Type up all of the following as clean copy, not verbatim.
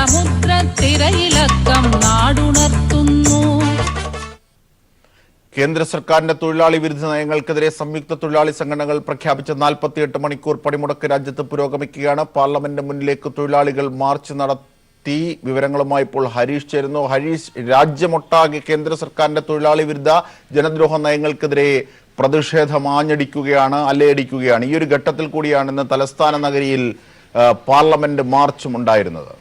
സമുദ്രത്തിരയിലക്കം നാടുണർത്തുന്നു. കേന്ദ്ര സർക്കാരിന്റെ തൊഴിലാളി വിരുദ്ധ നയങ്ങൾക്കെതിരെ സംയുക്ത തൊഴിലാളി സംഘടനകൾ പ്രഖ്യാപിച്ച 48 മണിക്കൂർ പണിമുടക്ക് രാജ്യത്ത് പുരോഗമിക്കുകയാണ്. പാർലമെന്റ് മുന്നിലേക്ക് തൊഴിലാളികൾ മാർച്ച് നടത്തി. വിവരങ്ങളുമായി ഇപ്പോൾ ഹരീഷ് ചേരുന്നു. ഹരീഷ്, രാജ്യമൊട്ടാകെ കേന്ദ്ര സർക്കാരിന്റെ തൊഴിലാളി വിരുദ്ധ ജനദ്രോഹ നയങ്ങൾക്കെതിരെ പ്രതിഷേധം ആഞ്ഞടിക്കുകയാണ്, അലയടിക്കുകയാണ്. ഈ ഒരു ഘട്ടത്തിൽ കൂടിയാണ് ഇന്ന് തലസ്ഥാന നഗരിയിൽ പാർലമെന്റ് മാർച്ചും ഉണ്ടായിരുന്നത്.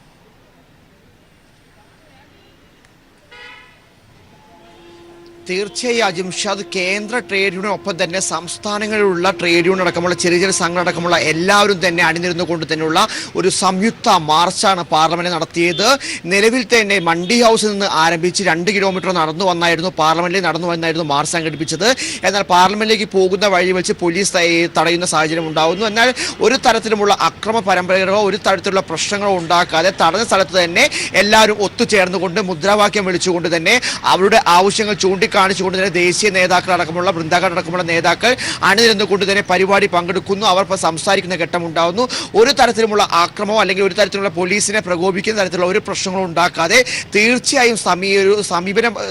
തീർച്ചയായും അജിംഷാദ്, കേന്ദ്ര ട്രേഡ് യൂണിയൻ ഒപ്പം തന്നെ സംസ്ഥാനങ്ങളിലുള്ള ട്രേഡ് യൂണിയൻ അടക്കമുള്ള ചെറിയ ചെറിയ സംഘടന അടക്കമുള്ള എല്ലാവരും തന്നെ അണിനിരുന്നുകൊണ്ട് തന്നെയുള്ള ഒരു സംയുക്ത മാർച്ചാണ് പാർലമെന്റ് നടത്തിയത്. നിലവിൽ തന്നെ മണ്ഡി ഹൗസിൽ നിന്ന് ആരംഭിച്ച് 2 കിലോമീറ്റർ നടന്നു വന്നായിരുന്നു പാർലമെന്റിൽ നടന്നു വന്നായിരുന്നു മാർച്ച് സംഘടിപ്പിച്ചത്. എന്നാൽ പാർലമെന്റിലേക്ക് പോകുന്ന വഴി വെച്ച് പോലീസ് തടയുന്ന സാഹചര്യം ഉണ്ടാകുന്നു. എന്നാൽ ഒരു തരത്തിലുമുള്ള അക്രമ പരമ്പരകളോ ഒരു തരത്തിലുള്ള പ്രശ്നങ്ങളോ ഉണ്ടാക്കാതെ തടഞ്ഞ സ്ഥലത്ത് തന്നെ എല്ലാവരും ഒത്തുചേർന്നുകൊണ്ട് മുദ്രാവാക്യം വിളിച്ചുകൊണ്ട് തന്നെ അവരുടെ ആവശ്യങ്ങൾ കാണിച്ചുകൊണ്ട് തന്നെ ദേശീയ നേതാക്കളടക്കമുള്ള വൃന്ദാക്കളടക്കമുള്ള നേതാക്കൾ അണിനിരന്നുകൊണ്ട് തന്നെ പരിപാടി പങ്കെടുക്കുന്നു. അവർ സംസാരിക്കുന്ന ഘട്ടം ഉണ്ടാകുന്നു. ഒരു തരത്തിലുമുള്ള ആക്രമമോ അല്ലെങ്കിൽ ഒരു തരത്തിലുള്ള പോലീസിനെ പ്രകോപിക്കുന്ന തരത്തിലുള്ള ഒരു പ്രശ്നങ്ങളും ഉണ്ടാക്കാതെ തീർച്ചയായും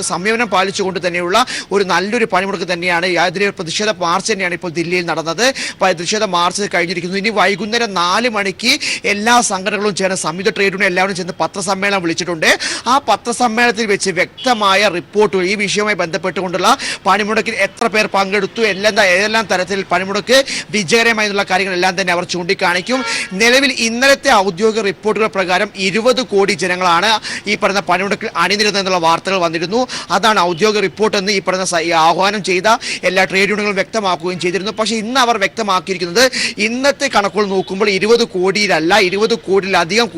സംയമനം പാലിച്ചുകൊണ്ട് തന്നെയുള്ള ഒരു നല്ലൊരു പണിമുടക്ക് തന്നെയാണ്. അതിന് പ്രതിഷേധ മാർച്ച് തന്നെയാണ് ഇപ്പോൾ ദില്ലിയിൽ നടന്നത്. പ്രതിഷേധ മാർച്ച് കഴിഞ്ഞിരിക്കുന്നു. ഇനി വൈകുന്നേരം 4 മണിക്ക് എല്ലാ സംഘടനകളും ചേർന്ന് സംയുക്ത ട്രേഡ് യൂണിയൻ എല്ലാവരും ചേർന്ന് പത്രസമ്മേളനം വിളിച്ചിട്ടുണ്ട്. ആ പത്രസമ്മേളനത്തിൽ വെച്ച് വ്യക്തമായ റിപ്പോർട്ടുകൾ ഈ വിഷയവുമായി ബന്ധപ്പെട്ടുകൊണ്ടുള്ള പണിമുടക്കിൽ എത്ര പേർ പങ്കെടുത്തു, ഏതെല്ലാം തരത്തിൽ പണിമുടക്ക് വിജയകരമായി എന്നുള്ള കാര്യങ്ങളെല്ലാം തന്നെ അവർ ചൂണ്ടിക്കാണിക്കും. നിലവിൽ ഇന്നലത്തെ ഔദ്യോഗിക റിപ്പോർട്ടുകൾ പ്രകാരം 20 കോടി ജനങ്ങളാണ് ഈ പറയുന്ന പണിമുടക്കിൽ അണിനിരുന്നതെന്നുള്ള വാർത്തകൾ വന്നിരുന്നു. അതാണ് ഔദ്യോഗിക റിപ്പോർട്ട് എന്ന് ഈ പറയുന്ന ആഹ്വാനം ചെയ്ത എല്ലാ ട്രേഡ് യൂണിയനുകളും വ്യക്തമാക്കുകയും ചെയ്തിരുന്നു. പക്ഷേ ഇന്ന് അവർ വ്യക്തമാക്കിയിരിക്കുന്നത് ഇന്നത്തെ കണക്കുകൾ നോക്കുമ്പോൾ 20 കോടിയിലല്ല, 20 കോടിയിലധികം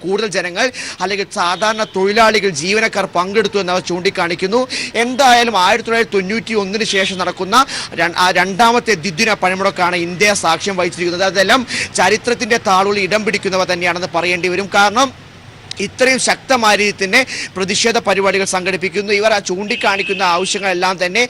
കൂടുതൽ ജനങ്ങൾ അല്ലെങ്കിൽ സാധാരണ തൊഴിലാളികൾ ജീവനക്കാർ പങ്കെടുത്തു എന്ന് അവർ ചൂണ്ടിക്കാണിക്കുന്നു. എന്തായാലും 1991 ശേഷം നടക്കുന്ന രണ്ടാമത്തെ ദ്വിദിന പണിമുടക്കാണ് ഇന്ത്യ സാക്ഷ്യം വഹിച്ചിരിക്കുന്നത്. അതെല്ലാം ചരിത്രത്തിന്റെ താളുകളിൽ ഇടം പിടിക്കുന്നവ തന്നെയാണെന്ന് പറയേണ്ടി വരും. കാരണം ഇത്രയും ശക്തമായ രീതിയിൽ തന്നെ പ്രതിഷേധ പരിപാടികൾ സംഘടിപ്പിക്കുന്നു. ഇവർ ചൂണ്ടിക്കാണിക്കുന്ന ആവശ്യങ്ങളെല്ലാം തന്നെ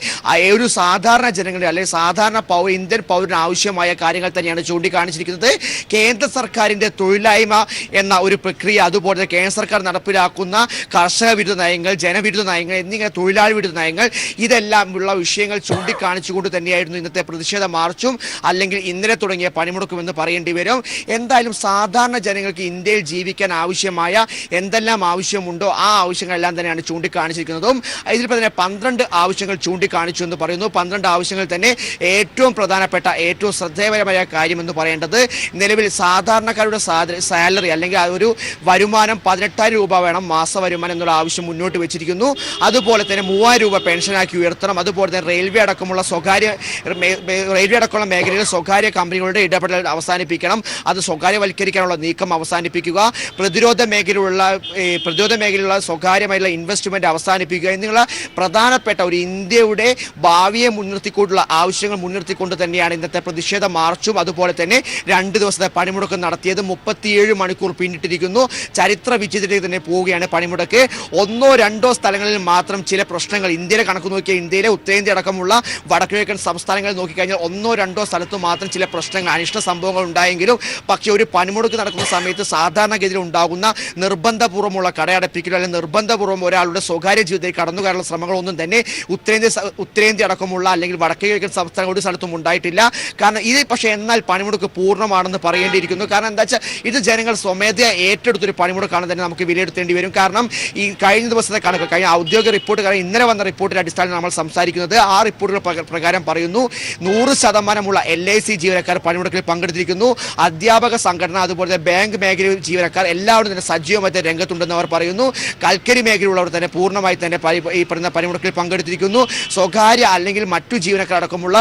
ഒരു സാധാരണ ജനങ്ങളുടെ അല്ലെങ്കിൽ സാധാരണ ഇന്ത്യൻ പൗരന് ആവശ്യമായ കാര്യങ്ങൾ തന്നെയാണ് ചൂണ്ടിക്കാണിച്ചിരിക്കുന്നത്. കേന്ദ്ര സർക്കാരിൻ്റെ തൊഴിലായ്മ എന്ന ഒരു പ്രക്രിയ, അതുപോലെ കേന്ദ്ര സർക്കാർ നടപ്പിലാക്കുന്ന കർഷക വിരുദ്ധ നയങ്ങൾ, ജനവിരുദ്ധ നയങ്ങൾ എന്നിങ്ങനെ തൊഴിലാളി വിരുദ്ധ നയങ്ങൾ, ഇതെല്ലാം ഉള്ള വിഷയങ്ങൾ ചൂണ്ടിക്കാണിച്ചുകൊണ്ട് തന്നെയായിരുന്നു ഇന്നത്തെ പ്രതിഷേധ മാർച്ചും അല്ലെങ്കിൽ ഇന്നലെ തുടങ്ങിയ പണിമുടക്കുമെന്ന് പറയേണ്ടി വരും. എന്തായാലും സാധാരണ ജനങ്ങൾക്ക് ഇന്ത്യയിൽ ജീവിക്കാൻ ആവശ്യമായ എന്തെല്ലാം ആവശ്യമുണ്ടോ ആ ആവശ്യങ്ങളെല്ലാം തന്നെയാണ് ചൂണ്ടിക്കാണിച്ചിരിക്കുന്നതും. ഇതിൽ തന്നെ 12 ആവശ്യങ്ങൾ ചൂണ്ടിക്കാണിച്ചു എന്ന് പറയുന്നു. 12 ആവശ്യങ്ങൾ തന്നെ ഏറ്റവും പ്രധാനപ്പെട്ട ഏറ്റവും ശ്രദ്ധേയപരമായ കാര്യമെന്ന് പറയേണ്ടത് നിലവിൽ സാധാരണക്കാരുടെ സാലറി അല്ലെങ്കിൽ ഒരു വരുമാനം 18,000 രൂപ വേണം മാസ വരുമാനം എന്നുള്ള ആവശ്യം മുന്നോട്ട് വെച്ചിരിക്കുന്നു. അതുപോലെ തന്നെ 3,000 രൂപ പെൻഷനാക്കി ഉയർത്തണം. അതുപോലെ തന്നെ റെയിൽവേ അടക്കമുള്ള മേഖലയിൽ സ്വകാര്യ കമ്പനികളുടെ ഇടപെടൽ അവസാനിപ്പിക്കണം. അത് സ്വകാര്യവൽക്കരിക്കാനുള്ള നീക്കം അവസാനിപ്പിക്കുക. പ്രതിരോധ മേഖലയിലുള്ള സ്വകാര്യമായിട്ടുള്ള ഇൻവെസ്റ്റ്മെന്റ് അവസാനിപ്പിക്കുക എന്നുള്ള പ്രധാനപ്പെട്ട ഒരു ഇന്ത്യയുടെ ഭാവിയെ മുൻനിർത്തിക്കൊണ്ടുള്ള ആവശ്യങ്ങൾ മുൻനിർത്തിക്കൊണ്ട് തന്നെയാണ് ഇന്നത്തെ പ്രതിഷേധ മാർച്ചും അതുപോലെ തന്നെ 2 ദിവസത്തെ പണിമുടക്ക് നടത്തിയത്. 37 മണിക്കൂർ പിന്നിട്ടിരിക്കുന്നു. ചരിത്ര വിചിത്രത്തിൽ തന്നെ പോവുകയാണ് പണിമുടക്ക്. 1-2 സ്ഥലങ്ങളിൽ മാത്രം ചില പ്രശ്നങ്ങൾ, ഇന്ത്യയിലെ കണക്ക് നോക്കിയാൽ ഇന്ത്യയിലെ ഉത്തരേന്ത്യ അടക്കമുള്ള വടക്കുകിഴക്കൻ സംസ്ഥാനങ്ങളിൽ നോക്കിക്കഴിഞ്ഞാൽ 1-2 സ്ഥലത്ത് മാത്രം ചില പ്രശ്നങ്ങൾ, അനിഷ്ട സംഭവങ്ങൾ ഉണ്ടായെങ്കിലും പക്ഷേ ഒരു പണിമുടക്ക് നടക്കുന്ന സമയത്ത് സാധാരണഗതിയിൽ ഉണ്ടാകുന്ന നിർബന്ധപൂർവ്വമുള്ള കടയടപ്പിക്കലോ അല്ലെങ്കിൽ നിർബന്ധപൂർവ്വം ഒരാളുടെ സ്വകാര്യ ജീവിതത്തിൽ കടന്നു കയറുന്ന ശ്രമങ്ങളൊന്നും തന്നെ ഉത്തരേന്ത്യ അടക്കമുള്ള അല്ലെങ്കിൽ വടക്കേ കിഴക്കൻ സംസ്ഥാനം ഒരു സ്ഥലത്തും ഉണ്ടായിട്ടില്ല. കാരണം ഇത് പക്ഷേ എന്നാൽ പണിമുടക്ക് പൂർണ്ണമാണെന്ന് പറയേണ്ടിയിരിക്കുന്നു. കാരണം എന്താ വെച്ചാൽ ഇത് ജനങ്ങൾ സ്വമേധയാ ഏറ്റെടുത്തൊരു പണിമുടക്കാണ് തന്നെ നമുക്ക് വിലയിരുത്തേണ്ടി വരും. കാരണം ഈ കഴിഞ്ഞ ദിവസത്തെ കണക്ക്, കഴിഞ്ഞ ഔദ്യോഗിക റിപ്പോർട്ട്, കാരണം ഇന്നലെ വന്ന റിപ്പോർട്ടിന്റെ അടിസ്ഥാനത്തിൽ നമ്മൾ സംസാരിക്കുന്നത്, ആ റിപ്പോർട്ടുകൾ പ്രകാരം പറയുന്നു 100% LIC ജീവനക്കാർ പണിമുടക്കിൽ പങ്കെടുത്തിരിക്കുന്നു. അധ്യാപക സംഘടന അതുപോലെ ബാങ്ക് മേഖലയിൽ ജീവനക്കാർ എല്ലാവരും തന്നെ സജീവമായി രംഗത്തുണ്ടെന്ന് അവർ പറയുന്നു. കൽക്കരി മേഖലയുള്ളവർ തന്നെ പൂർണ്ണമായി തന്നെ ഈ പറയുന്ന പണിമുടക്കിൽ പങ്കെടുത്തിരിക്കുന്നു. സ്വകാര്യ അല്ലെങ്കിൽ മറ്റു ജീവനക്കാരടക്കമുള്ള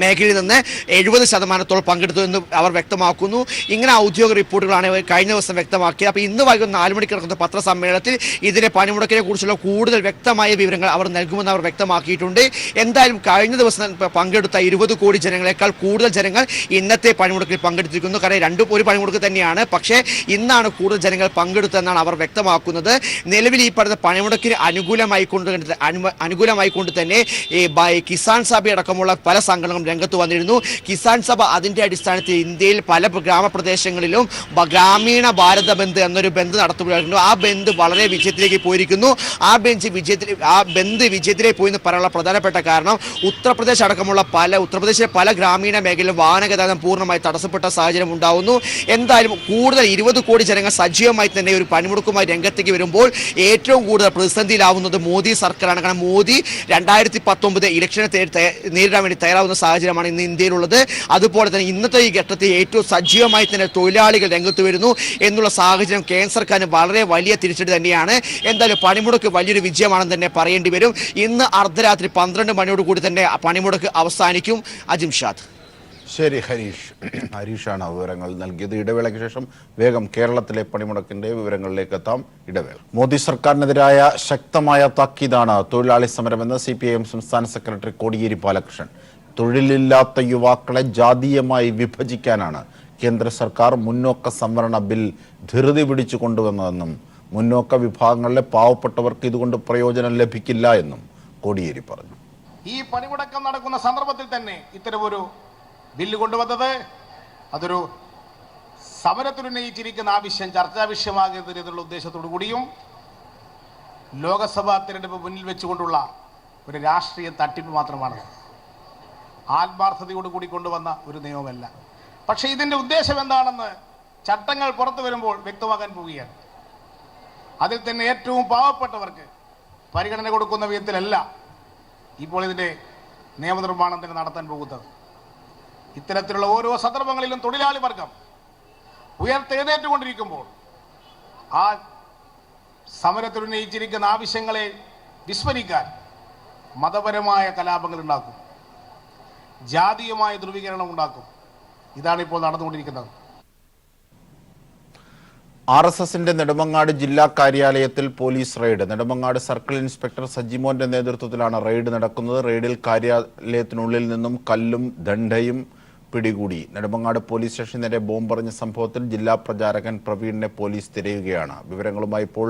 മേഖലയിൽ നിന്ന് 70% പങ്കെടുത്തു എന്ന് അവർ വ്യക്തമാക്കുന്നു. ഇങ്ങനെ ഔദ്യോഗിക റിപ്പോർട്ടുകളാണ് കഴിഞ്ഞ ദിവസം വ്യക്തമാക്കിയത്. അപ്പോൾ ഇന്ന് വൈകുന്നേരം 4 മണിക്ക് നടക്കുന്ന പത്രസമ്മേളനത്തിൽ ഇതിന്റെ പണിമുടക്കിനെ കുറിച്ചുള്ള കൂടുതൽ വ്യക്തമായ വിവരങ്ങൾ അവർ നൽകുമെന്ന് അവർ വ്യക്തമാക്കിയിട്ടുണ്ട്. എന്തായാലും കഴിഞ്ഞ ദിവസം പങ്കെടുത്ത 20 കോടി ജനങ്ങളെക്കാൾ കൂടുതൽ ജനങ്ങൾ ഇന്നത്തെ പണിമുടക്കിൽ പങ്കെടുത്തിരിക്കുന്നു. കാരണം ഒരു പണിമുടക്ക് തന്നെയാണ്, പക്ഷേ ഇന്നാണ് കൂടുതൽ ജനങ്ങൾ പങ്കെടുത്തതെന്നാണ് അവർ വ്യക്തമാക്കുന്നത്. നിലവിൽ ഈ പറഞ്ഞ പണിമുടക്കിന് അനുകൂലമായിക്കൊണ്ട് തന്നെ ഈ കിസാൻ സഭ അടക്കമുള്ള പല സംഘടനകളും ഇതിനകം രംഗത്ത് വന്നിരുന്നു. കിസാൻ സഭ അതിന്റെ അടിസ്ഥാനത്തിൽ ഇന്ത്യയിൽ പല ഗ്രാമപ്രദേശങ്ങളിലും ഗ്രാമീണ ഭാരത ബന്ദ് എന്നൊരു ബന്ദ് നടത്തുകയായിരുന്നു. ആ ബന്ദ് വളരെ വിജയത്തിലേക്ക് പോയിരിക്കുന്നു. ആ ബന്ദ് വിജയത്തിലേക്ക് പോയി എന്ന് പറയാനുള്ള പ്രധാനപ്പെട്ട കാരണം ഉത്തർപ്രദേശിലെ പല ഗ്രാമീണ മേഖലയിലും വാഹനഗതാഗതം പൂർണ്ണമായി തടസ്സപ്പെട്ട സാഹചര്യം ഉണ്ടാവുന്നു. എന്തായാലും കൂടുതൽ 20 കോടി ജനങ്ങൾ സജീവമായി തന്നെ ഒരു പണിമുടക്കുമായി രംഗത്തേക്ക് വരുമ്പോൾ ഏറ്റവും കൂടുതൽ പ്രതിസന്ധിയിലാവുന്നത് മോദി സർക്കാരാണ്. കാരണം മോദി 2019 ഇലക്ഷനെ നേരിടാൻ വേണ്ടി തയ്യാറാവുന്ന സാഹചര്യമാണ് ഇന്ന് ഇന്ത്യയിലുള്ളത്. അതുപോലെ തന്നെ ഇന്നത്തെ ഈ ഘട്ടത്തിൽ ഏറ്റവും സജീവമായി തന്നെ തൊഴിലാളികൾ രംഗത്ത് വരുന്നു എന്നുള്ള സാഹചര്യം കേന്ദ്ര സർക്കാരിന് വളരെ വലിയ തിരിച്ചടി തന്നെയാണ്. എന്തായാലും പണിമുടക്ക് വലിയൊരു വിജയമാണെന്ന് തന്നെ പറയേണ്ടി വരും. ഇന്ന് അർദ്ധരാത്രി 12 മണിയോടുകൂടി തന്നെ പണിമുടക്ക് അവസാനിക്കും. അജിംഷാദ്. ശരി, ഹരീഷാണ് വിവരങ്ങൾ നൽകിയത്. ഇടവേളയ്ക്ക് ശേഷം വേഗം കേരളത്തിലെ പണിമുടക്കിന്റെ വിവരങ്ങളിലേക്ക് എത്താം. ഇടവേള. മോദി സർക്കാരിനെതിരായ ശക്തമായ താക്കീതാണ് തൊഴിലാളി സമരമെന്ന് CPIM സംസ്ഥാന സെക്രട്ടറി കോടിയേരി ബാലകൃഷ്ണൻ. തൊഴിലില്ലാത്ത യുവാക്കളെ ജാതീയമായി വിഭജിക്കാനാണ് കേന്ദ്ര സർക്കാർ മുന്നോക്ക സംവരണ ബിൽ ധൃതി പിടിച്ചു കൊണ്ടുവന്നതെന്നും മുന്നോക്ക വിഭാഗങ്ങളിലെ പാവപ്പെട്ടവർക്ക് ഇതുകൊണ്ട് പ്രയോജനം ലഭിക്കില്ല എന്നും കോടിയേരി പറഞ്ഞു. ഈ പണിമുടക്കം നടക്കുന്ന സന്ദർഭത്തിൽ തന്നെ ഇത്തരമൊരു ബില്ല് കൊണ്ടുവന്നത് അതൊരു സമരത്തിനുന്നയിച്ചിരിക്കുന്ന ആവശ്യം ചർച്ചാ വിഷയമാകുന്നതിനുള്ള ഉദ്ദേശത്തോടു കൂടിയും ലോകസഭാ തിരഞ്ഞെടുപ്പ് മുന്നിൽ വെച്ചുകൊണ്ടുള്ള ഒരു രാഷ്ട്രീയ തട്ടിപ്പ് മാത്രമാണ്. ആത്മാർത്ഥതയോടുകൂടി കൊണ്ടുവന്ന ഒരു നിയമമല്ല. പക്ഷേ ഇതിൻ്റെ ഉദ്ദേശം എന്താണെന്ന് ചട്ടങ്ങൾ പുറത്തു വരുമ്പോൾ വ്യക്തമാക്കാൻ പോവുകയാണ്. അതിൽ തന്നെ ഏറ്റവും പാവപ്പെട്ടവർക്ക് പരിഗണന കൊടുക്കുന്ന വിധത്തിലല്ല ഇപ്പോൾ ഇതിൻ്റെ നിയമനിർമ്മാണം തന്നെ നടത്താൻ പോകുന്നത്. ഇത്തരത്തിലുള്ള ഓരോ സന്ദർഭങ്ങളിലും തൊഴിലാളി വർഗം ഉയർത്തെഴുന്നേറ്റുകൊണ്ടിരിക്കുമ്പോൾ ആ സമരത്തിൽ ഉന്നയിച്ചിരിക്കുന്ന ആവശ്യങ്ങളെ വിസ്മരിക്കാൻ മതപരമായ കലാപങ്ങൾ ഉണ്ടാക്കും, ജാതീയമായ ധ്രുവീകരണം ഉണ്ടാക്കും. ഇതാണ് ഇപ്പോൾ നടന്നുകൊണ്ടിരിക്കുന്നത്. RSSന്റെ നെടുമങ്ങാട് ജില്ലാ കാര്യാലയത്തിൽ police raid. Nedumangad circle inspector സജിമോന്റെ നേതൃത്വത്തിലാണ് റെയ്ഡ് നടക്കുന്നത്. റെയ്ഡിൽ കാര്യാലയത്തിനുള്ളിൽ നിന്നും കല്ലും ദണ്ഡയും പിടികൂടി. നെടുമങ്ങാട് പോലീസ് സ്റ്റേഷന് നേരെ ബോംബെറിഞ്ഞ സംഭവത്തിൽ ജില്ലാ പ്രചാരകൻ പ്രവീണിനെ പോലീസ് തിരയുകയാണ്. വിവരങ്ങളുമായി ഇപ്പോൾ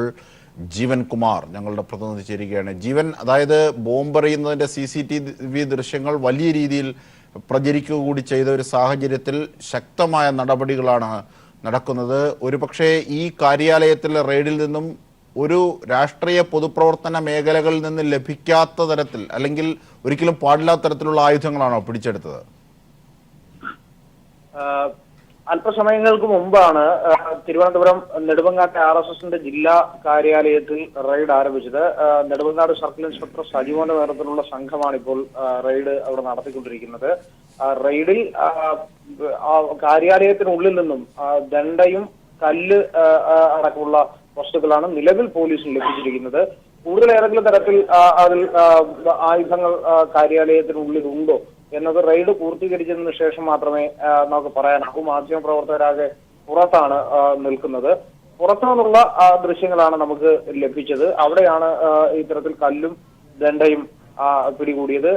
ജീവൻ കുമാർ ഞങ്ങളുടെ പ്രതിനിധി ചേരുകയാണ്. ജീവൻ, അതായത് ബോംബെറിയുന്നതിന്റെ CCTV ദൃശ്യങ്ങൾ വലിയ രീതിയിൽ പ്രചരിക്കുക കൂടി ചെയ്ത ഒരു സാഹചര്യത്തിൽ ശക്തമായ നടപടികളാണ് നടക്കുന്നത്. ഒരുപക്ഷെ ഈ കാര്യാലയത്തിലെ റെയ്ഡിൽ നിന്നും ഒരു രാഷ്ട്രീയ പൊതുപ്രവർത്തന മേഖലകളിൽ നിന്ന് ലഭിക്കാത്ത തരത്തിൽ, അല്ലെങ്കിൽ ഒരിക്കലും പാടില്ലാത്ത തരത്തിലുള്ള ആയുധങ്ങളാണോ പിടിച്ചെടുത്തത്? അല്പസമയങ്ങൾക്ക് മുമ്പാണ് തിരുവനന്തപുരം നെടുമങ്ങാട്ടെ RSSന്റെ ജില്ലാ കാര്യാലയത്തിൽ റെയ്ഡ് ആരംഭിച്ചത്. നെടുമങ്ങാട് സർക്കിൾ ഇൻസ്പെക്ടർ സജിമോന്റെ നേതൃത്വത്തിലുള്ള സംഘമാണ് ഇപ്പോൾ റെയ്ഡ് അവിടെ നടത്തിക്കൊണ്ടിരിക്കുന്നത്. റെയ്ഡിൽ കാര്യാലയത്തിനുള്ളിൽ നിന്നും ദണ്ഡയും കല്ല് അടക്കമുള്ള വസ്തുക്കളാണ് നിലവിൽ പോലീസിന് ലഭിച്ചിരിക്കുന്നത്. കൂടുതൽ ഏതെങ്കിലും തരത്തിൽ അതിൽ ആയുധങ്ങൾ കാര്യാലയത്തിനുള്ളിൽ ഉണ്ടോ എന്നത് റെയ്ഡ് പൂർത്തീകരിച്ചതിന് ശേഷം മാത്രമേ നമുക്ക് പറയാനാകൂ. മാധ്യമപ്രവർത്തകരാകെ പുറത്താണ് നിൽക്കുന്നത്. പുറത്തു നിന്നുള്ള ദൃശ്യങ്ങളാണ് നമുക്ക് ലഭിച്ചത്. അവിടെയാണ് ഇത്തരത്തിൽ കല്ലും ദണ്ഡയും പിടികൂടിയത്.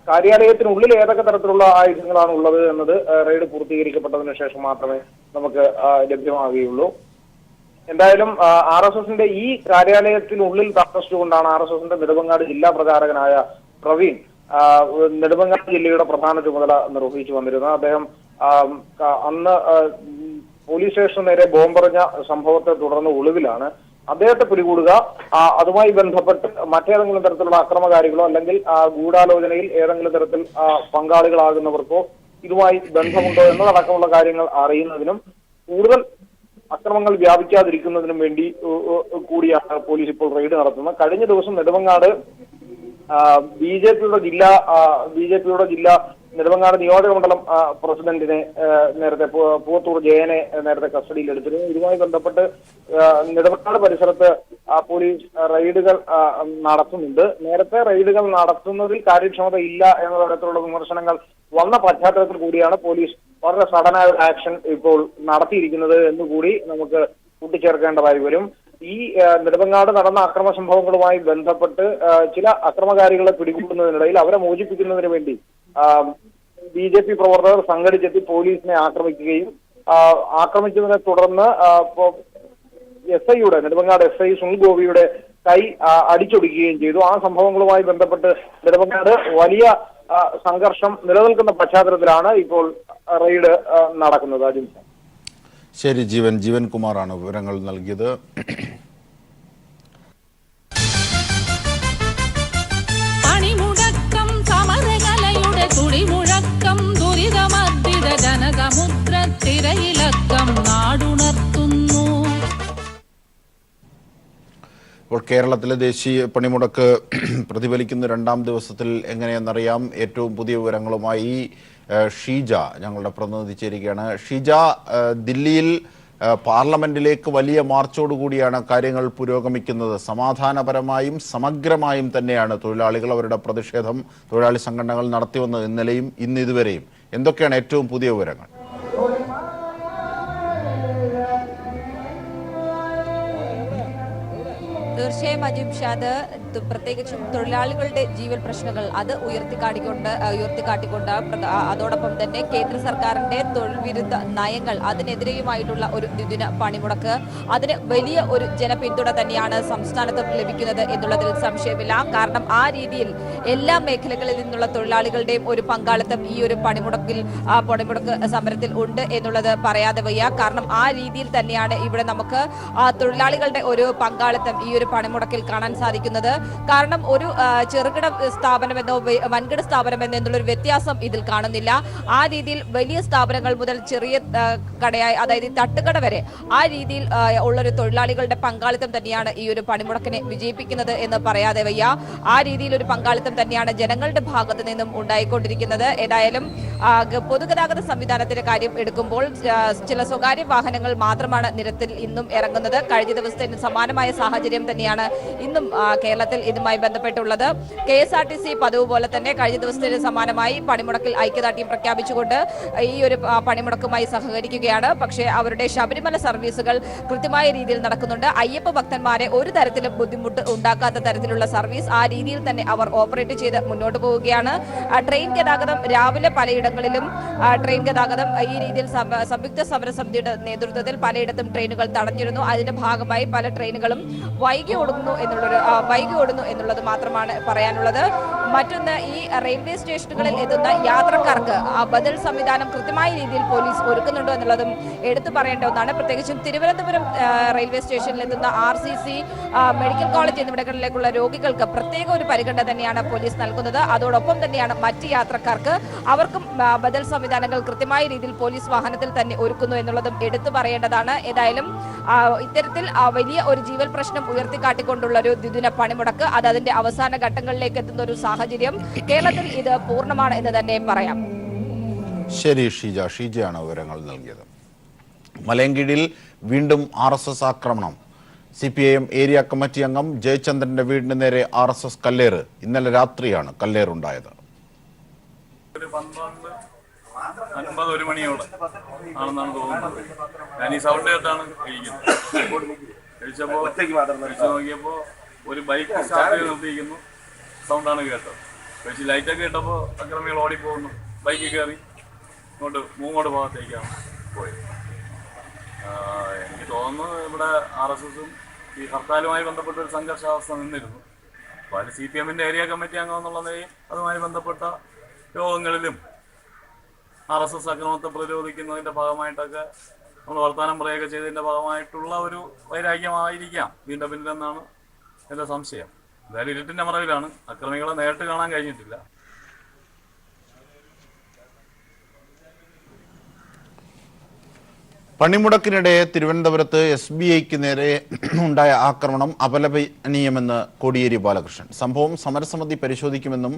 കാര്യാലയത്തിനുള്ളിൽ ഏതൊക്കെ തരത്തിലുള്ള ആയുധങ്ങളാണ് ഉള്ളത് എന്നത് റെയ്ഡ് പൂർത്തീകരിക്കപ്പെട്ടതിന് ശേഷം മാത്രമേ നമുക്ക് ലഭ്യമാകുകയുള്ളൂ. എന്തായാലും RSSന്റെ ഈ കാര്യാലയത്തിനുള്ളിൽ താമസിച്ചുകൊണ്ടാണ് RSSന്റെ നെടുമങ്ങാട് ജില്ലാ പ്രചാരകനായ പ്രവീൺ നെടുമങ്ങാട് ജില്ലയുടെ പ്രധാന ചുമതല നിർവഹിച്ചു വന്നിരുന്നത്. അദ്ദേഹം അന്ന് പോലീസ് സ്റ്റേഷന് നേരെ ബോംബെറിഞ്ഞ സംഭവത്തെ തുടർന്ന് ഒളിവിലാണ്. അദ്ദേഹത്തെ പിടികൂടുക, അതുമായി ബന്ധപ്പെട്ട് മറ്റേതെങ്കിലും തരത്തിലുള്ള അക്രമകാരികളോ അല്ലെങ്കിൽ ഗൂഢാലോചനയിൽ ഏതെങ്കിലും തരത്തിൽ പങ്കാളികളാകുന്നവർക്കോ ഇതുമായി ബന്ധമുണ്ടോ എന്നതടക്കമുള്ള കാര്യങ്ങൾ അറിയുന്നതിനും കൂടുതൽ അക്രമങ്ങൾ വ്യാപിക്കാതിരിക്കുന്നതിനും വേണ്ടി കൂടിയാണ് പോലീസ് ഇപ്പോൾ റെയ്ഡ് നടത്തുന്നത്. കഴിഞ്ഞ ദിവസം നെടുമങ്ങാട് ബിജെപിയുടെ ജില്ലാ നെടുമങ്ങാട് നിയോജക മണ്ഡലം പ്രസിഡന്റിനെ നേരത്തെ പൂവത്തൂർ ജയനെ നേരത്തെ കസ്റ്റഡിയിൽ എടുത്തിരുന്നു. ഇതുമായി ബന്ധപ്പെട്ട് നെടുമങ്ങാട് പരിസരത്ത് പോലീസ് റെയ്ഡുകൾ നടത്തുന്നുണ്ട്. നേരത്തെ റെയ്ഡുകൾ നടത്തുന്നതിൽ കാര്യക്ഷമത ഇല്ല എന്ന തരത്തിലുള്ള വിമർശനങ്ങൾ വന്ന പശ്ചാത്തലത്തിൽ കൂടിയാണ് പോലീസ് വളരെ സഡനായ ഒരു ആക്ഷൻ ഇപ്പോൾ നടത്തിയിരിക്കുന്നത് എന്നുകൂടി നമുക്ക് കൂട്ടിച്ചേർക്കേണ്ടതായി വരും. ഈ നെടുമങ്ങാട് നടന്ന അക്രമ സംഭവങ്ങളുമായി ബന്ധപ്പെട്ട് ചില അക്രമകാരികളെ പിടികൂടുന്നതിനിടയിൽ അവരെ മോചിപ്പിക്കുന്നതിന് വേണ്ടി BJP പ്രവർത്തകർ സംഘടിച്ചെത്തി പോലീസിനെ ആക്രമിക്കുകയും ആക്രമിച്ചതിനെ തുടർന്ന് നെടുമങ്ങാട് SI സുനിൽ ഗോപിയുടെ കൈ അടിച്ചൊടിക്കുകയും ചെയ്തു. ആ സംഭവങ്ങളുമായി ബന്ധപ്പെട്ട് നെടുമങ്ങാട് വലിയ സംഘർഷം നിലനിൽക്കുന്ന പശ്ചാത്തലത്തിലാണ് ഇപ്പോൾ റെയ്ഡ് നടക്കുന്നത്. അജിത്, ശരി, ജീവൻ കുമാറാണ് വിവരങ്ങൾ നൽകിയത്. പണിമുടക്കം സമരകലയുടെ തുടിമുഴക്കം ദുരിതമർദ്ദിത ജനസമുദ്ര തിരയിലക്കം നാടുണർത്തുന്നു. ഇപ്പോൾ കേരളത്തിലെ ദേശീയ പണിമുടക്ക് പ്രതിഫലിക്കുന്ന രണ്ടാം ദിവസത്തിൽ എങ്ങനെയെന്നറിയാം. ഏറ്റവും പുതിയ വിവരങ്ങളുമായി ഷീജ ഞങ്ങളുടെ പ്രതിനിധി ചേരുകയാണ്. ഷീജ, ദില്ലിയിൽ പാർലമെന്റിലേക്ക് വലിയ മാർച്ചോടുകൂടിയാണ് കാര്യങ്ങൾ പുരോഗമിക്കുന്നത്. സമാധാനപരമായും സമഗ്രമായും തന്നെയാണ് തൊഴിലാളികൾ അവരുടെ പ്രതിഷേധം തൊഴിലാളി സംഘടനകൾ നടത്തിവന്നത് ഇന്നലെയും ഇതുവരെയും. എന്തൊക്കെയാണ് ഏറ്റവും പുതിയ വിവരങ്ങൾ? തീർച്ചയായും അജീബ് ഷാദ്, പ്രത്യേകിച്ചും തൊഴിലാളികളുടെ ജീവൽ പ്രശ്നങ്ങൾ അത് ഉയർത്തിക്കാട്ടിക്കൊണ്ട് അതോടൊപ്പം തന്നെ കേന്ദ്ര സർക്കാരിന്റെ തൊഴിൽ വിരുദ്ധ നയങ്ങൾ അതിനെതിരെയുമായിട്ടുള്ള ഒരു ദ്വിദിന പണിമുടക്ക്, അതിന് വലിയ ഒരു ജനപിന്തുണ തന്നെയാണ് സംസ്ഥാനത്ത് ലഭിക്കുന്നത് എന്നുള്ളതിൽ സംശയമില്ല. കാരണം ആ രീതിയിൽ എല്ലാ മേഖലകളിൽ നിന്നുള്ള തൊഴിലാളികളുടെയും ഒരു പങ്കാളിത്തം ഈ ഒരു പണിമുടക്ക് സമരത്തിൽ ഉണ്ട് എന്നുള്ളത് പറയാതെ വയ്യ. കാരണം ആ രീതിയിൽ തന്നെയാണ് ഇവിടെ നമുക്ക് തൊഴിലാളികളുടെ ഒരു പങ്കാളിത്തം ഈ ഒരു പണിമുടക്കിൽ കാണാൻ സാധിക്കുന്നത്. കാരണം ഒരു ചെറുകിട സ്ഥാപനമെന്നോ വൻകിട സ്ഥാപനമെന്നോ എന്നുള്ളൊരു വ്യത്യാസം ഇതിൽ കാണുന്നില്ല. ആ രീതിയിൽ വലിയ സ്ഥാപനങ്ങൾ മുതൽ ചെറിയ കടയായി, അതായത് തട്ടുകട വരെ ആ രീതിയിൽ ഉള്ളൊരു തൊഴിലാളികളുടെ പങ്കാളിത്തം തന്നെയാണ് ഈ ഒരു പണിമുടക്കിനെ വിജയിപ്പിക്കുന്നത് എന്ന് പറയാതെ വയ്യ. ആ രീതിയിൽ ഒരു പങ്കാളിത്തം തന്നെയാണ് ജനങ്ങളുടെ ഭാഗത്തു നിന്നും ഉണ്ടായിക്കൊണ്ടിരിക്കുന്നത്. ഏതായാലും പൊതുഗതാഗത സംവിധാനത്തിന്റെ കാര്യം എടുക്കുമ്പോൾ ചില സ്വകാര്യ വാഹനങ്ങൾ മാത്രമാണ് നിരത്തിൽ ഇന്നും ഇറങ്ങുന്നത്. കഴിഞ്ഞ ദിവസത്തെ സമാനമായ സാഹചര്യം തന്നെയാണ് ഇന്നും കേരളത്തിൽ ഇതുമായി ബന്ധപ്പെട്ടുള്ളത്. KSRTC പതിവ് പോലെ തന്നെ കഴിഞ്ഞ ദിവസത്തിന് സമാനമായി പണിമുടക്കിൽ ഐക്യദാർഢ്യം പ്രഖ്യാപിച്ചുകൊണ്ട് ഈ ഒരു പണിമുടക്കുമായി സഹകരിക്കുകയാണ്. പക്ഷേ അവരുടെ ശബരിമല സർവീസുകൾ കൃത്യമായ രീതിയിൽ നടക്കുന്നുണ്ട്. അയ്യപ്പ ഭക്തന്മാരെ ഒരു തരത്തിലും ബുദ്ധിമുട്ട് ഉണ്ടാക്കാത്ത തരത്തിലുള്ള സർവീസ് ആ രീതിയിൽ തന്നെ അവർ ഓപ്പറേറ്റ് ചെയ്ത് മുന്നോട്ട് പോവുകയാണ്. ട്രെയിൻ ഗതാഗതം രാവിലെ പലയിടങ്ങളിലും ട്രെയിൻ ഗതാഗതം ഈ രീതിയിൽ സംയുക്ത സമരസമിതിയുടെ നേതൃത്വത്തിൽ പലയിടത്തും ട്രെയിനുകൾ തടഞ്ഞിരുന്നു. അതിന്റെ ഭാഗമായി പല ട്രെയിനുകളും വൈകി ഓടുന്നു എന്നുള്ളത് മാത്രമാണ് പറയാനുള്ളത്. മറ്റൊന്ന്, ഈ റെയിൽവേ സ്റ്റേഷനുകളിൽ എത്തുന്ന യാത്രക്കാർക്ക് ബദൽ സംവിധാനം കൃത്യമായ രീതിയിൽ പോലീസ് ഒരുക്കുന്നുണ്ടോ എന്നുള്ളതും എടുത്തു പറയേണ്ട ഒന്നാണ്. പ്രത്യേകിച്ചും തിരുവനന്തപുരം റെയിൽവേ സ്റ്റേഷനിൽ എത്തുന്ന RCC മെഡിക്കൽ കോളേജ് എന്നിവിടങ്ങളിലേക്കുള്ള രോഗികൾക്ക് പ്രത്യേക ഒരു പരിഗണന തന്നെയാണ് പോലീസ് നൽകുന്നത്. അതോടൊപ്പം തന്നെയാണ് മറ്റ് യാത്രക്കാർക്ക് അവർക്കും ബദൽ സംവിധാനങ്ങൾ കൃത്യമായ രീതിയിൽ പോലീസ് വാഹനത്തിൽ തന്നെ ഒരുക്കുന്നു എന്നുള്ളതും എടുത്തു പറയേണ്ടതാണ്. ഏതായാലും ഇത്തരത്തിൽ വലിയ ഒരു ജീവൽ പ്രശ്നം ഉയർത്തിക്കാട്ടിക്കൊണ്ടുള്ള ഒരു ദ്വിദിന പണിമുടക്ക് അത് അതിന്റെ അവസാന ഘട്ടങ്ങളിലേക്ക് എത്തുന്ന ഒരു സാഹചര്യം കേരളത്തിൽ ഇത് പൂർണ്ണമാണ് എന്ന് തന്നെ പറയാം. ശരി, ഷീജയാണ് വിവരങ്ങൾ നൽകിയത്. മലയൻകീഴിൽ വീണ്ടും RSS ആക്രമണം. CPIM ഏരിയ കമ്മിറ്റി അംഗം ജയചന്ദ്രന്റെ വീടിന് നേരെ RSS കല്ലേറ്. ഇന്നലെ രാത്രിയാണ് കല്ലേറുണ്ടായത്. 12:50 മണിയോടെ ആണെന്നാണ് തോന്നുന്നത്. ഞാൻ ഈ സൗണ്ട് കേട്ടാണ് കഴിച്ചപ്പോൾ കഴിച്ചു നോക്കിയപ്പോൾ ഒരു ബൈക്ക് സ്റ്റാർട്ട് ചെയ്ത് നിർത്തിയിരിക്കുന്നു. സൗണ്ടാണ് കേട്ടത്. കഴിച്ച് ലൈറ്റൊക്കെ ഇട്ടപ്പോൾ അക്രമികൾ ഓടിപ്പോകുന്നു. ബൈക്കിൽ കയറി മൂങ്ങോട് ഭാഗത്തേക്കാണ് പോയത്. എനിക്ക് തോന്നുന്നു ഇവിടെ RSSഉം ഈ ഹർത്താലുമായി ബന്ധപ്പെട്ട ഒരു സംഘർഷാവസ്ഥ നിന്നിരുന്നു. അപ്പോൾ അതിൽ CPMന്റെ ഏരിയ കമ്മിറ്റി അംഗമെന്നുള്ള അതുമായി ബന്ധപ്പെട്ട യോഗങ്ങളിലും RSS അക്രമത്തെ പ്രതിരോധിക്കുന്നതിൻ്റെ ഭാഗമായിട്ടൊക്കെ നമ്മൾ വർത്തമാനം പറയുകയൊക്കെ ചെയ്തതിൻ്റെ ഭാഗമായിട്ടുള്ള ഒരു വൈരാഗ്യമായിരിക്കാം ഇതിൻ്റെ പിന്നിലെന്നാണ് എൻ്റെ സംശയം. എന്തായാലും ഇരുട്ടിൻ്റെ മറവിലാണ്. അക്രമികളെ നേരിട്ട് കാണാൻ കഴിഞ്ഞിട്ടില്ല. പണിമുടക്കിനിടെ തിരുവനന്തപുരത്ത് SBIക്ക് നേരെ ഉണ്ടായ ആക്രമണം അപലപനീയമെന്ന് കോടിയേരി ബാലകൃഷ്ണൻ. സംഭവം സമരസമിതി പരിശോധിക്കുമെന്നും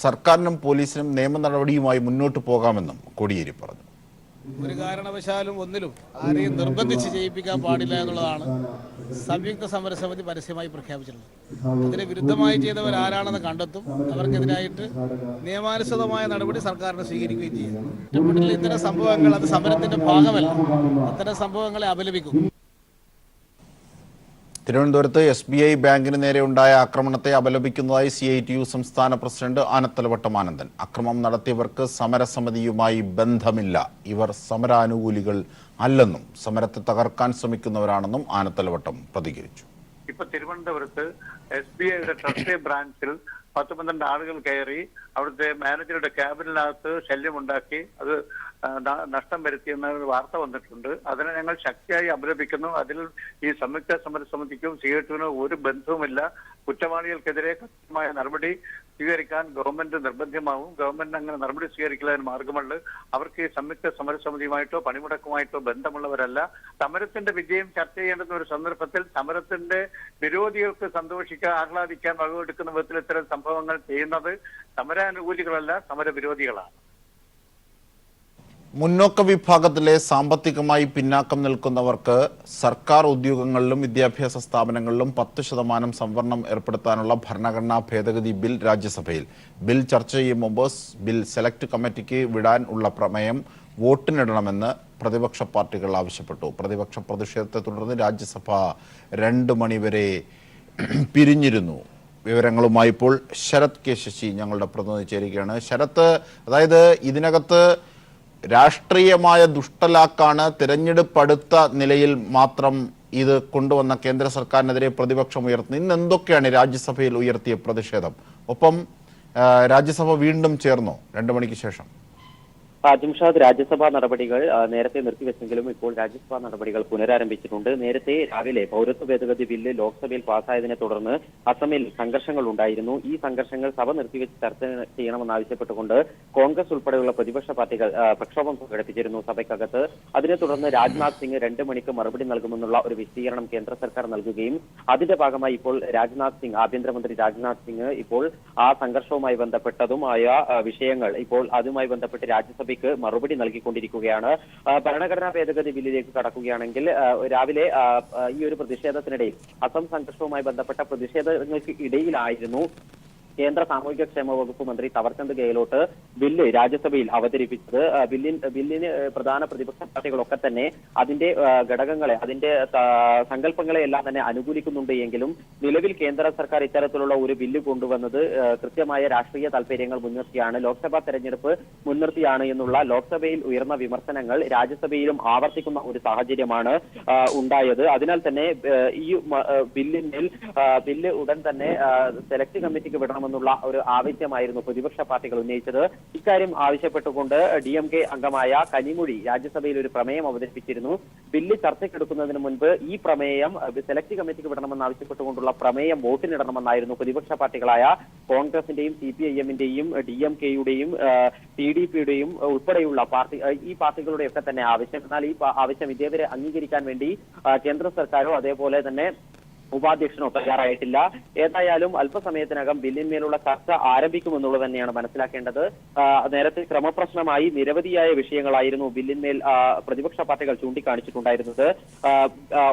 സർക്കാരിനും പോലീസിനും നിയമ നടപടിയുമായി മുന്നോട്ട് പോകാമെന്നും കോടിയേരി പറഞ്ഞു. ഒരു കാരണവശാലും ഒന്നിലും ആരെയും നിർബന്ധിച്ച് ചെയ്യിപ്പിക്കാൻ പാടില്ല എന്നുള്ളതാണ് സംയുക്ത സമരസമിതി പരസ്യമായി പ്രഖ്യാപിച്ചിട്ടുള്ളത്. അതിന് വിരുദ്ധമായി ചെയ്തവർ ആരാണെന്ന് കണ്ടെത്തും. അവർക്കെതിരായിട്ട് നിയമാനുസൃതമായ നടപടി സർക്കാരിന് സ്വീകരിക്കുകയും ചെയ്യും. ഒറ്റപ്പെടലിൽ ഇത്തരം സംഭവങ്ങൾ അത് സമരത്തിന്റെ ഭാഗമല്ല. അത്തരം സംഭവങ്ങളെ അപലപിക്കും. തിരുവനന്തപുരത്ത് SBI ബാങ്കിന് നേരെ ഉണ്ടായ ആക്രമണത്തെ അപലപിക്കുന്നതായി CITU സംസ്ഥാന പ്രസിഡന്റ് ആനത്തലവട്ടം ആനന്ദൻ. അക്രമം നടത്തിയവർക്ക് സമരസമിതിയുമായി ബന്ധമില്ല. ഇവർ സമരാനുകൂലികൾ അല്ലെന്നും സമരത്തെ തകർക്കാൻ ശ്രമിക്കുന്നവരാണെന്നും ആനത്തലവട്ടം പ്രതികരിച്ചു. ഇപ്പൊ തിരുവനന്തപുരത്ത് SBIയുടെ ട്രസ്റ്റ് ബ്രാഞ്ചിൽ 10-12 ആളുകൾ കയറി അവിടുത്തെ മാനേജറുടെ ക്യാബിനകത്ത് ശല്യമുണ്ടാക്കി അത് നഷ്ടം വരുത്തിയെന്ന ഒരു വാർത്ത വന്നിട്ടുണ്ട്. അതിനെ ഞങ്ങൾ ശക്തിയായി അപലപിക്കുന്നു. അതിൽ ഈ സംയുക്ത സമരസമിതിക്കും CITUവിനും ഒരു ബന്ധവുമില്ല. കുറ്റവാളികൾക്കെതിരെ കൃത്യമായ നടപടി സ്വീകരിക്കാൻ ഗവൺമെന്റ് നിർബന്ധമാവും. ഗവൺമെന്റ് അങ്ങനെ നടപടി സ്വീകരിക്കുന്നതിന് മാർഗമുണ്ട്. അവർക്ക് ഈ സംയുക്ത സമരസമിതിയുമായിട്ടോ പണിമുടക്കുമായിട്ടോ ബന്ധമുള്ളവരല്ല. സമരത്തിന്റെ വിജയം ചർച്ച ചെയ്യേണ്ടുന്ന ഒരു സന്ദർഭത്തിൽ സമരത്തിന്റെ വിരോധികൾക്ക് സന്തോഷിക്കാൻ ആഹ്ലാദിക്കാൻ വകവെടുക്കുന്ന വിധത്തിൽ ഇത്തരം സംഭവങ്ങൾ ചെയ്യുന്നത് സമരാനുകൂലികളല്ല, സമരവിരോധികളാണ്. മുന്നോക്ക വിഭാഗത്തിലെ സാമ്പത്തികമായി പിന്നാക്കം നിൽക്കുന്നവർക്ക് സർക്കാർ ഉദ്യോഗങ്ങളിലും വിദ്യാഭ്യാസ സ്ഥാപനങ്ങളിലും 10% സംവരണം ഏർപ്പെടുത്താനുള്ള ഭരണഘടനാ ഭേദഗതി ബിൽ രാജ്യസഭയിൽ. ബിൽ ചർച്ച ചെയ്യും മുമ്പ് ബിൽ സെലക്ട് കമ്മിറ്റിക്ക് വിടാൻ ഉള്ള പ്രമേയം വോട്ടിനിടണമെന്ന് പ്രതിപക്ഷ പാർട്ടികൾ ആവശ്യപ്പെട്ടു. പ്രതിപക്ഷ പ്രതിഷേധത്തെ തുടർന്ന് രാജ്യസഭ 2 മണിവരെ പിരിഞ്ഞിരുന്നു. വിവരങ്ങളുമായി ഇപ്പോൾ ശരത് കെ ശശി ഞങ്ങളുടെ പ്രതിനിധി ചേരുകയാണ്. ശരത്ത്, അതായത് ഇതിനകത്ത് രാഷ്ട്രീയമായ ദുഷ്ടലാക്കാണ് തിരഞ്ഞെടുപ്പ് അടുത്ത നിലയിൽ മാത്രം ഇത് കൊണ്ടുവന്ന കേന്ദ്ര സർക്കാരിനെതിരെ പ്രതിപക്ഷം ഉയർത്തുന്നത്. ഇന്ന് എന്തൊക്കെയാണ് രാജ്യസഭയിൽ ഉയർത്തിയ പ്രതിഷേധം? ഒപ്പം രാജ്യസഭ വീണ്ടും ചേർന്നോ 2 മണിക്ക് ശേഷം? ജിംഷാദ്, രാജ്യസഭാ നടപടികൾ നേരത്തെ നിർത്തിവെച്ചെങ്കിലും ഇപ്പോൾ രാജ്യസഭാ നടപടികൾ പുനരാരംഭിച്ചിട്ടുണ്ട്. നേരത്തെ രാവിലെ പൗരത്വ ഭേദഗതി ബില്ല് ലോക്സഭയിൽ പാസ്സായതിനെ തുടർന്ന് അസമിൽ സംഘർഷങ്ങൾ ഉണ്ടായിരുന്നു. ഈ സംഘർഷങ്ങൾ സഭ നിർത്തിവെച്ച് ചർച്ച ചെയ്യണമെന്നാവശ്യപ്പെട്ടുകൊണ്ട് കോൺഗ്രസ് ഉൾപ്പെടെയുള്ള പ്രതിപക്ഷ പാർട്ടികൾ പ്രക്ഷോഭം സംഘടിപ്പിച്ചിരുന്നു സഭയ്ക്കകത്ത്. അതിനെ തുടർന്ന് രാജ്നാഥ് സിംഗ് 2 മണിക്ക് മറുപടി നൽകുമെന്നുള്ള ഒരു വിശദീകരണം കേന്ദ്ര സർക്കാർ നൽകുകയും അതിന്റെ ഭാഗമായി ഇപ്പോൾ രാജ്നാഥ് സിംഗ്, ആഭ്യന്തരമന്ത്രി രാജ്നാഥ് സിംഗ് ഇപ്പോൾ ആ സംഘർഷവുമായി ബന്ധപ്പെട്ടതുമായ വിഷയങ്ങൾ ഇപ്പോൾ അതുമായി ബന്ധപ്പെട്ട് രാജ്യസഭ മറുപടി നൽകിക്കൊണ്ടിരിക്കുകയാണ്. ഭരണഘടനാ ഭേദഗതി ബില്ലിലേക്ക് കടക്കുകയാണെങ്കിൽ രാവിലെ ഈ ഒരു പ്രതിഷേധത്തിനിടയിൽ അസം സംഘർഷവുമായി ബന്ധപ്പെട്ട പ്രതിഷേധങ്ങൾക്ക് ഇടയിലായിരുന്നു കേന്ദ്ര സാമൂഹിക ക്ഷേമ വകുപ്പ് മന്ത്രി തവർചന്ദ് ഗെഹ്ലോട്ട് ബില്ല് രാജ്യസഭയിൽ അവതരിപ്പിച്ചത്. ബില്ലിന് പ്രധാന പ്രതിപക്ഷ പാർട്ടികളൊക്കെ തന്നെ അതിന്റെ ഘടകങ്ങളെ, അതിന്റെ സങ്കല്പങ്ങളെ എല്ലാം തന്നെ അനുകൂലിക്കുന്നുണ്ട് എങ്കിലും നിലവിൽ കേന്ദ്ര സർക്കാർ ഇത്തരത്തിലുള്ള ഒരു ബില്ല് കൊണ്ടുവന്നത് കൃത്യമായ രാഷ്ട്രീയ താല്പര്യങ്ങൾ മുൻനിർത്തിയാണ്, ലോക്സഭാ തെരഞ്ഞെടുപ്പ് മുൻനിർത്തിയാണ് എന്നുള്ള ലോക്സഭയിൽ ഉയർന്ന വിമർശനങ്ങൾ രാജ്യസഭയിലും ആവർത്തിക്കുന്ന ഒരു സാഹചര്യമാണ് ഉണ്ടായത്. അതിനാൽ തന്നെ ഈ ബില്ല് ഉടൻ തന്നെ സെലക്ട് കമ്മിറ്റിക്ക് വിടണമെന്ന് ഒരു ആവശ്യമായിരുന്നു പ്രതിപക്ഷ പാർട്ടികൾ ഉന്നയിച്ചത്. ഇക്കാര്യം ആവശ്യപ്പെട്ടുകൊണ്ട് DMK അംഗമായ കനിമൊഴി രാജ്യസഭയിൽ ഒരു പ്രമേയം അവതരിപ്പിച്ചിരുന്നു. ബില്ല് ചർച്ചയ്ക്കെടുക്കുന്നതിന് മുൻപ് ഈ പ്രമേയം സെലക്ട് കമ്മിറ്റിക്ക് വിടണമെന്ന് ആവശ്യപ്പെട്ടുകൊണ്ടുള്ള പ്രമേയം വോട്ടിനിടണമെന്നായിരുന്നു പ്രതിപക്ഷ പാർട്ടികളായ കോൺഗ്രസിന്റെയും CPIM-ന്റെയും DMK-യുടെയും TDP-യുടെയും ഉൾപ്പെടെയുള്ള ഈ പാർട്ടികളുടെയൊക്കെ തന്നെ ആവശ്യം. എന്നാൽ ഈ ആവശ്യം ഇതേവരെ അംഗീകരിക്കാൻ വേണ്ടി കേന്ദ്ര സർക്കാരോ അതേപോലെ തന്നെ ഉപാധ്യക്ഷനോ തയ്യാറായിട്ടില്ല. ഏതായാലും അല്പസമയത്തിനകം ബില്ലിന്മേലുള്ള ചർച്ച ആരംഭിക്കുമെന്നുള്ളത് തന്നെയാണ് മനസ്സിലാക്കേണ്ടത്. നേരത്തെ ക്രമപ്രശ്നമായി നിരവധിയായ വിഷയങ്ങളായിരുന്നു ബില്ലിന്മേൽ പ്രതിപക്ഷ പാർട്ടികൾ ചൂണ്ടിക്കാണിച്ചിട്ടുണ്ടായിരുന്നത്.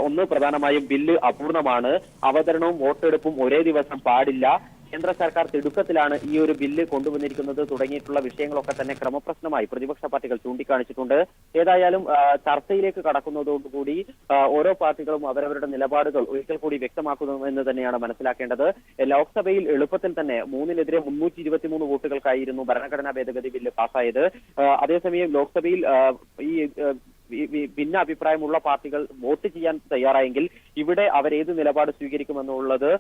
ഒന്ന്, പ്രധാനമായും ബില്ല് അപൂർണമാണ്, അവതരണവും വോട്ടെടുപ്പും ഒരേ ദിവസം പാടില്ല, കേന്ദ്ര സർക്കാർ തിടുക്കത്തിലാണ് ഈ ഒരു ബില്ല് കൊണ്ടുവന്നിരിക്കുന്നത് തുടങ്ങിയിട്ടുള്ള വിഷയങ്ങളൊക്കെ തന്നെ ക്രമപ്രശ്നമായി പ്രതിപക്ഷ പാർട്ടികൾ ചൂണ്ടിക്കാണിച്ചിട്ടുണ്ട്. ഏതായാലും ചർച്ചയിലേക്ക് കടക്കുന്നതോടുകൂടി ഓരോ പാർട്ടികളും അവരവരുടെ നിലപാടുകൾ ഒരിക്കൽ കൂടി വ്യക്തമാക്കുന്നു എന്ന് തന്നെയാണ് മനസ്സിലാക്കേണ്ടത്. ലോക്സഭയിൽ എളുപ്പത്തിൽ തന്നെ 3-നെതിരെ 323 വോട്ടുകൾക്കായിരുന്നു ഭരണഘടനാ ഭേദഗതി ബില്ല് പാസ്സായത്. അതേസമയം ലോക്സഭയിൽ ഭിന്ന അഭിപ്രായമുള്ള പാർട്ടികൾ വോട്ട് ചെയ്യാൻ തയ്യാറായെങ്കിൽ ഇവിടെ അവരേത് നിലപാട് സ്വീകരിക്കുമെന്നുള്ളത്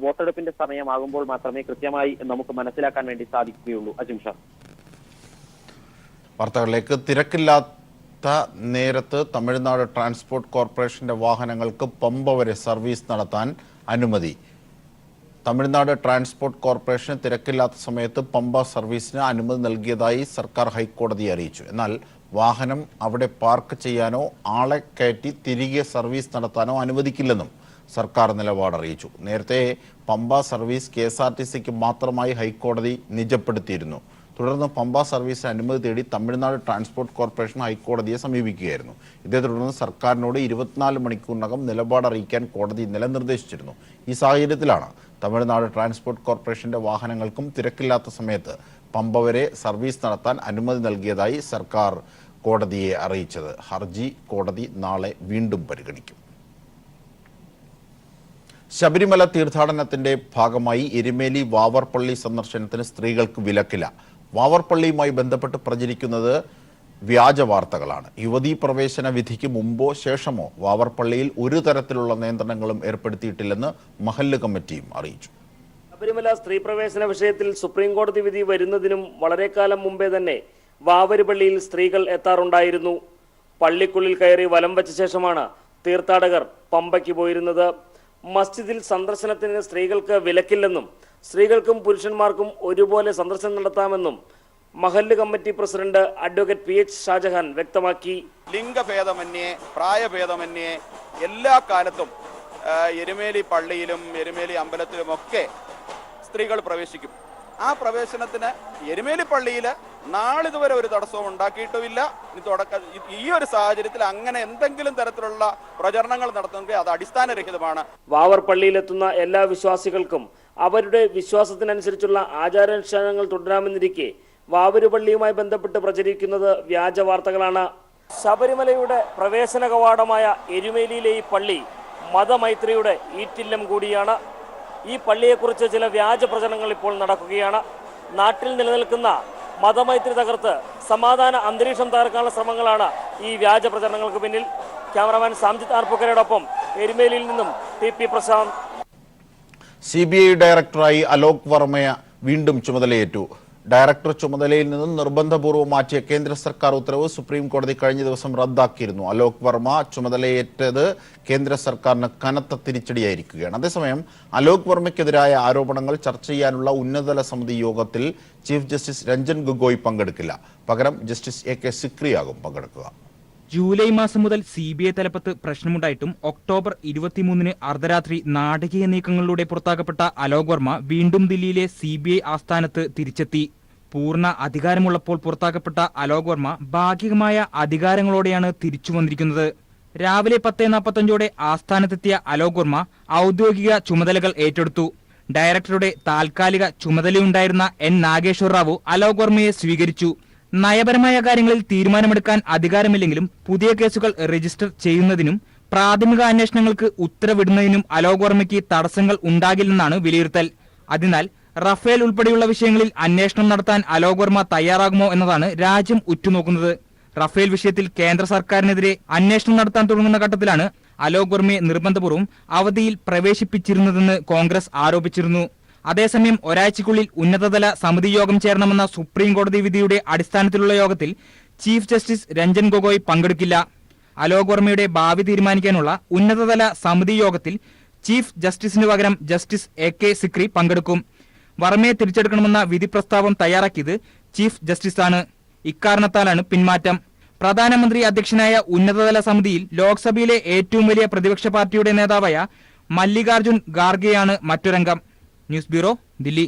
വോട്ടെടുപ്പിന്റെ സമയമാകുമ്പോൾ മാത്രമേ കൃത്യമായി നമുക്ക് മനസ്സിലാക്കാൻ വേണ്ടി സാധിക്കുകയുള്ളൂ. അജിംഷ, വാർത്തകളിലേക്ക്. തിരക്കില്ലാത്ത നേരത്ത് തമിഴ്നാട് ട്രാൻസ്പോർട്ട് കോർപ്പറേഷന്റെ വാഹനങ്ങൾക്ക് പമ്പ വരെ സർവീസ് നടത്താൻ അനുമതി. തമിഴ്നാട് ട്രാൻസ്പോർട്ട് കോർപ്പറേഷന് തിരക്കില്ലാത്ത സമയത്ത് പമ്പ സർവീസിന് അനുമതി നൽകിയതായി സർക്കാർ ഹൈക്കോടതിയെ അറിയിച്ചു. എന്നാൽ വാഹനം അവിടെ പാർക്ക് ചെയ്യാനോ ആളെ കയറ്റി തിരികെ സർവീസ് നടത്താനോ അനുവദിക്കില്ലെന്നും സർക്കാർ നിലപാട് അറിയിച്ചു. നേരത്തെ പമ്പ സർവീസ് KSRTCക്ക് മാത്രമായി ഹൈക്കോടതി നിജപ്പെടുത്തിയിരുന്നു. തുടർന്ന് പമ്പ സർവീസിന് അനുമതി തേടി തമിഴ്നാട് ട്രാൻസ്പോർട്ട് കോർപ്പറേഷൻ ഹൈക്കോടതിയെ സമീപിക്കുകയായിരുന്നു. ഇതേ തുടർന്ന് സർക്കാരിനോട് 24 മണിക്കൂറിനകം നിലപാട് അറിയിക്കാൻ കോടതി ഇന്നലെ നിർദ്ദേശിച്ചിരുന്നു. ഈ സാഹചര്യത്തിലാണ് തമിഴ്നാട് ട്രാൻസ്പോർട്ട് കോർപ്പറേഷന്റെ വാഹനങ്ങൾക്കും തിരക്കില്ലാത്ത സമയത്ത് പമ്പ വരെ സർവീസ് നടത്താൻ അനുമതി നൽകിയതായി സർക്കാർ കോടതിയെ അറിയിച്ചത്. ഹർജി കോടതി നാളെ വീണ്ടും പരിഗണിക്കും. ശബരിമല തീർത്ഥാടനത്തിന്റെ ഭാഗമായി എരുമേലി വാവർപ്പള്ളി സന്ദർശനത്തിന് സ്ത്രീകൾക്ക് വിലക്കില്ല. വാവർപ്പള്ളിയുമായി ബന്ധപ്പെട്ട് പ്രചരിക്കുന്നത് വ്യാജ വാർത്തകളാണ്. യുവതീ പ്രവേശന വിധിക്ക് മുമ്പോ ശേഷമോ വാവർപ്പള്ളിയിൽ ഒരു തരത്തിലുള്ള നിയന്ത്രണങ്ങളും ഏർപ്പെടുത്തിയിട്ടില്ലെന്ന് മഹല്ല് കമ്മിറ്റിയും അറിയിച്ചു. ശബരിമല സ്ത്രീ പ്രവേശന വിഷയത്തിൽ സുപ്രീം കോടതി വിധി വരുന്നതിനും വളരെ കാലം മുമ്പേ തന്നെ വാവരുപള്ളിയിൽ സ്ത്രീകൾ എത്താറുണ്ടായിരുന്നു. പള്ളിക്കുള്ളിൽ കയറി വലം വെച്ച ശേഷമാണ് തീർത്ഥാടകർ പമ്പയ്ക്ക് പോയിരുന്നത്. മസ്ജിദിൽ സന്ദർശനത്തിന് സ്ത്രീകൾക്ക് വിലക്കില്ലെന്നും സ്ത്രീകൾക്കും പുരുഷന്മാർക്കും ഒരുപോലെ സന്ദർശനം നടത്താമെന്നും മഹല്ല് committee president advocate PH Shajahan വ്യക്തമാക്കി. ലിംഗഭേദമന്യേ പ്രായഭേദമന്യേ എല്ലാ കാലത്തും എരുമേലി പള്ളിയിലും എരുമേലി അമ്പലത്തിലുമൊക്കെ സ്ത്രീകൾ പ്രവേശിക്കും. ആ പ്രവേശനത്തിന് എരുമേലി പള്ളിയിൽ നാളിതുവരെ ഒരു തടസ്സവും ഉണ്ടാക്കിയിട്ടുമില്ല. ഈ ഒരു സാഹചര്യത്തിൽ അങ്ങനെ എന്തെങ്കിലും തരത്തിലുള്ള പ്രചരണങ്ങൾ നടത്തുമെങ്കിൽ അത് അടിസ്ഥാനരഹിതമാണ്. വാവർ പള്ളിയിലെത്തുന്ന എല്ലാ വിശ്വാസികൾക്കും അവരുടെ വിശ്വാസത്തിനനുസരിച്ചുള്ള ആചാരാനുഷ്ഠാനങ്ങൾ തുടരാമെന്നിരിക്കെ വാവരുപള്ളിയുമായി ബന്ധപ്പെട്ട് പ്രചരിക്കുന്നത് വ്യാജ വാർത്തകളാണ്. ശബരിമലയുടെ പ്രവേശന കവാടമായ എരുമേലിയിലെ ഈ പള്ളി മതമൈത്രിയുടെ ഈറ്റില്ലം കൂടിയാണ്. ഈ പള്ളിയെക്കുറിച്ച് ചില വ്യാജ പ്രചരണങ്ങൾ ഇപ്പോൾ നടക്കുകയാണ്. നാട്ടിൽ നിലനിൽക്കുന്ന മതമൈത്രി തകർത്ത് സമാധാന അന്തരീക്ഷം തകർക്കാനുള്ള ശ്രമങ്ങളാണ് ഈ വ്യാജ പ്രചരണങ്ങൾക്ക് പിന്നിൽ. ക്യാമറാമാൻ സാംജിത് ആർപ്പുക്കരയോടൊപ്പം എരുമേലിയിൽ നിന്നും TP പ്രശാന്ത്. CBI ഡയറക്ടറായി അലോക് വർമ്മയെ വീണ്ടും ചുമതലയേറ്റു. ഡയറക്ടർ ചുമതലയിൽ നിന്നും നിർബന്ധപൂർവ്വം മാറ്റിയ കേന്ദ്ര സർക്കാർ ഉത്തരവ് സുപ്രീം കോടതി കഴിഞ്ഞ ദിവസം റദ്ദാക്കിയിരുന്നു. അലോക് വർമ്മ ചുമതലയേറ്റത് കേന്ദ്ര സർക്കാരിന് കനത്ത തിരിച്ചടിയായിരിക്കുകയാണ്. അതേസമയം അലോക് വർമ്മയ്ക്കെതിരായ ആരോപണങ്ങൾ ചർച്ച ചെയ്യാനുള്ള ഉന്നതതല സമിതി യോഗത്തിൽ ചീഫ് ജസ്റ്റിസ് രഞ്ജൻ ഗൊഗോയ് പങ്കെടുക്കില്ല. പകരം ജസ്റ്റിസ് AK സിക്രിയാകും പങ്കെടുക്കുക. ജൂലൈ മാസം മുതൽ CBI തലപ്പത്ത് പ്രശ്നമുണ്ടായിട്ടും ഒക്ടോബർ 23-ന് അർദ്ധരാത്രി നാടകീയ നീക്കങ്ങളിലൂടെ പുറത്താക്കപ്പെട്ട അലോക് വർമ്മ വീണ്ടും ദില്ലിയിലെ CBI ആസ്ഥാനത്ത് തിരിച്ചെത്തി. പൂർണ്ണ അധികാരമുള്ളപ്പോൾ പുറത്താക്കപ്പെട്ട അലോക് വർമ്മ ഭാഗികമായ അധികാരങ്ങളോടെയാണ് തിരിച്ചു വന്നിരിക്കുന്നത്. രാവിലെ 10:45 ആസ്ഥാനത്തെത്തിയ അലോക് വർമ്മ ഔദ്യോഗിക ചുമതലകൾ ഏറ്റെടുത്തു. ഡയറക്ടറുടെ താൽക്കാലിക ചുമതലയുണ്ടായിരുന്ന N നാഗേശ്വർ റാവു അലോക് വർമ്മയെ സ്വീകരിച്ചു. നയപരമായ കാര്യങ്ങളിൽ തീരുമാനമെടുക്കാൻ അധികാരമില്ലെങ്കിലും പുതിയ കേസുകൾ രജിസ്റ്റർ ചെയ്യുന്നതിനും പ്രാഥമിക അന്വേഷണങ്ങൾക്ക് ഉത്തരവിടുന്നതിനും അലോക് വർമ്മയ്ക്ക് തടസ്സങ്ങൾ ഉണ്ടാകില്ലെന്നാണ് വിലയിരുത്തൽ. അതിനാൽ റഫേൽ ഉൾപ്പെടെയുള്ള വിഷയങ്ങളിൽ അന്വേഷണം നടത്താൻ അലോക് വർമ്മ തയ്യാറാകുമോ എന്നതാണ് രാജ്യം ഉറ്റുനോക്കുന്നത്. റഫേൽ വിഷയത്തിൽ കേന്ദ്ര സർക്കാരിനെതിരെ അന്വേഷണം നടത്താൻ തുടങ്ങുന്ന ഘട്ടത്തിലാണ് അലോക് വർമ്മയെ നിർബന്ധപൂർവ്വം അവധിയിൽ പ്രവേശിപ്പിച്ചിരുന്നതെന്ന് കോൺഗ്രസ് ആരോപിച്ചിരുന്നു. അതേസമയം ഒരാഴ്ചയ്ക്കുള്ളിൽ ഉന്നതതല സമിതി യോഗം ചേരണമെന്ന സുപ്രീം കോടതി വിധിയുടെ അടിസ്ഥാനത്തിലുള്ള യോഗത്തിൽ ചീഫ് ജസ്റ്റിസ് രഞ്ജൻ ഗൊഗോയ് പങ്കെടുക്കില്ല. അലോക് വർമ്മയുടെ ഭാവി തീരുമാനിക്കാനുള്ള ഉന്നതതല സമിതി യോഗത്തിൽ ചീഫ് ജസ്റ്റിസിന് പകരം ജസ്റ്റിസ് AK സിക്രി പങ്കെടുക്കും. വർമ്മയെ തിരിച്ചെടുക്കണമെന്ന വിധി പ്രസ്താവം തയ്യാറാക്കിയത് ചീഫ് ജസ്റ്റിസാണ്. ഇക്കാരണത്താലാണ് പിന്മാറ്റം. പ്രധാനമന്ത്രി അധ്യക്ഷനായ ഉന്നതതല സമിതിയിൽ ലോക്സഭയിലെ ഏറ്റവും വലിയ പ്രതിപക്ഷ പാർട്ടിയുടെ നേതാവായ മല്ലികാർജുൻ ഖാർഗെയാണ് മറ്റൊരംഗം. News bureau, Delhi.